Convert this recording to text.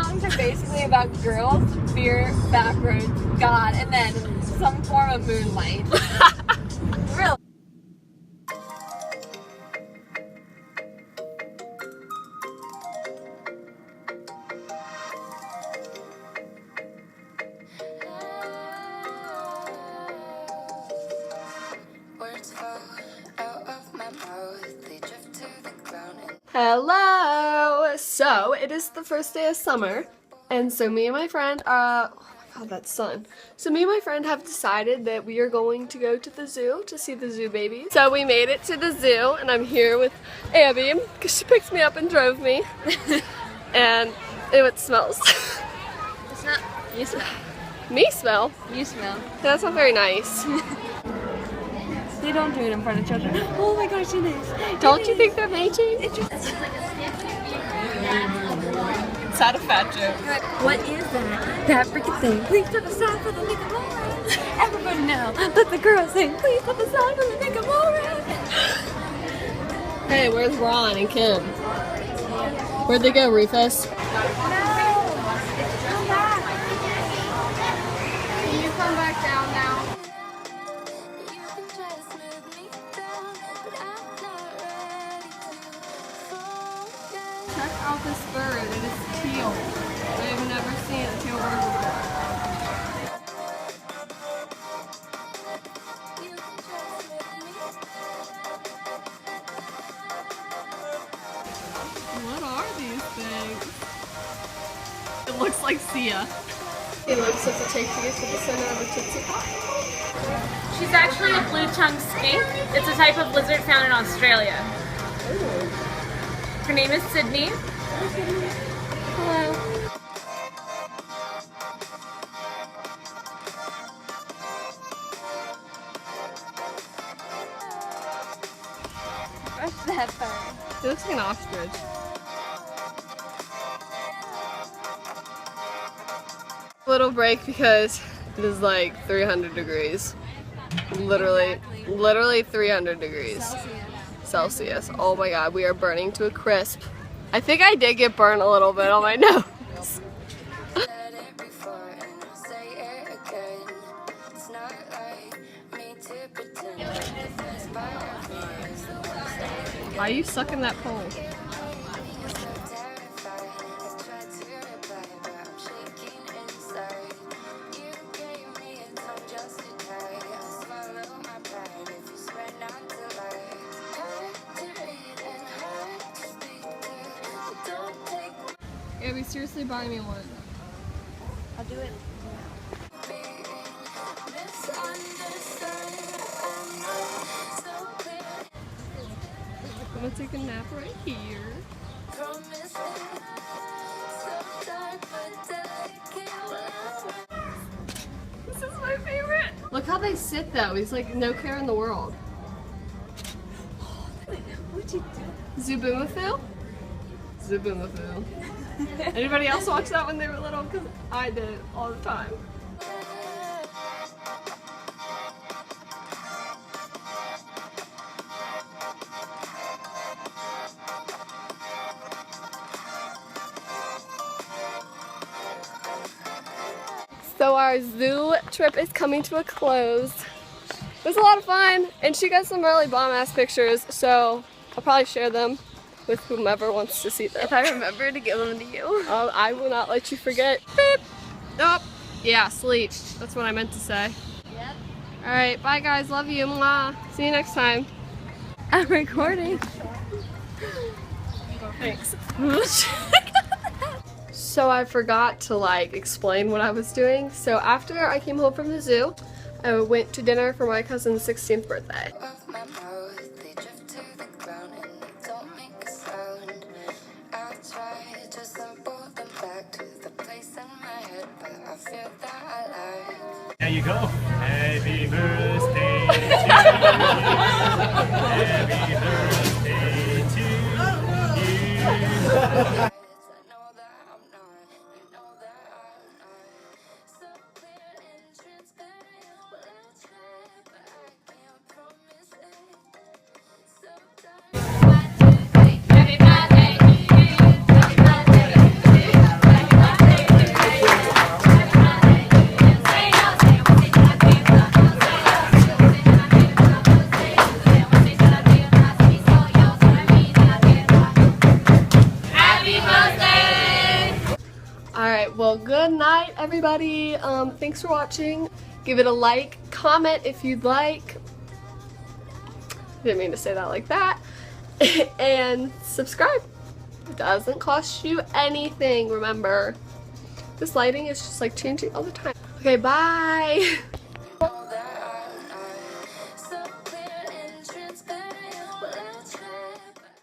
songs are basically about girls, beer, backroads, God, and then some form of moonlight. Really. Hello! So, it is the first day of summer, and so me and my friend, oh my god, that's sun. So me and my friend have decided that we are going to go to the zoo to see the zoo babies. So we made it to the zoo, and I'm here with Abby, because she picked me up and drove me. And it smells. It's not, you smell. Me smell? You smell. That's not very nice. They don't do it in front of children. Oh my gosh, it is. Don't you think they're mating? It's just like a It's not a fat joke. What is that? That freaking thing. Please put the sign for the Nickelodeon. Everybody now, let the girls sing. Please put the sign for the Nickelodeon. Hey, where's Ron and Kim? Where'd they go, Rufus? Can you come back down now? Check out this bird. It is teal. I've never seen a teal bird before. What are these things? It looks like Sia. It looks like a take to get to the center of a Tootsie Pop. She's actually a blue-tongued skink. It's a type of lizard found in Australia. Ooh. Her name is Sydney. Hello. What's that bird? It looks like an ostrich. Little break because it is like 300 degrees. Literally 300 degrees. Celsius. Oh my god, we are burning to a crisp. I think I did get burnt a little bit on my nose. Why are you sucking that pole? Abby, seriously buy me one. I'll do it. I'm gonna take a nap right here. This is my favorite. Look how they sit though. He's like no care in the world. What'd you do? Zuboomafoo? Zuboomafoo. Anybody else watch that when they were little? Because I did it all the time. So our zoo trip is coming to a close. It was a lot of fun, and she got some really bomb-ass pictures, so I'll probably share them with whomever wants to see them. If I remember to give them to you. I will not let you forget. Beep. Oh, yeah, sleep. That's what I meant to say. Yep. All right, bye guys. Love you. Mwah. See you next time. I'm recording. Thanks. So I forgot to explain what I was doing. So after I came home from the zoo, I went to dinner for my cousin's 16th birthday. There you go. Happy birthday to you. Happy birthday to you. good night, everybody. Thanks for watching. Give it a like, comment if you'd like. Didn't mean to say that like that. And subscribe. It doesn't cost you anything, remember. This lighting is just like changing all the time. Okay, bye.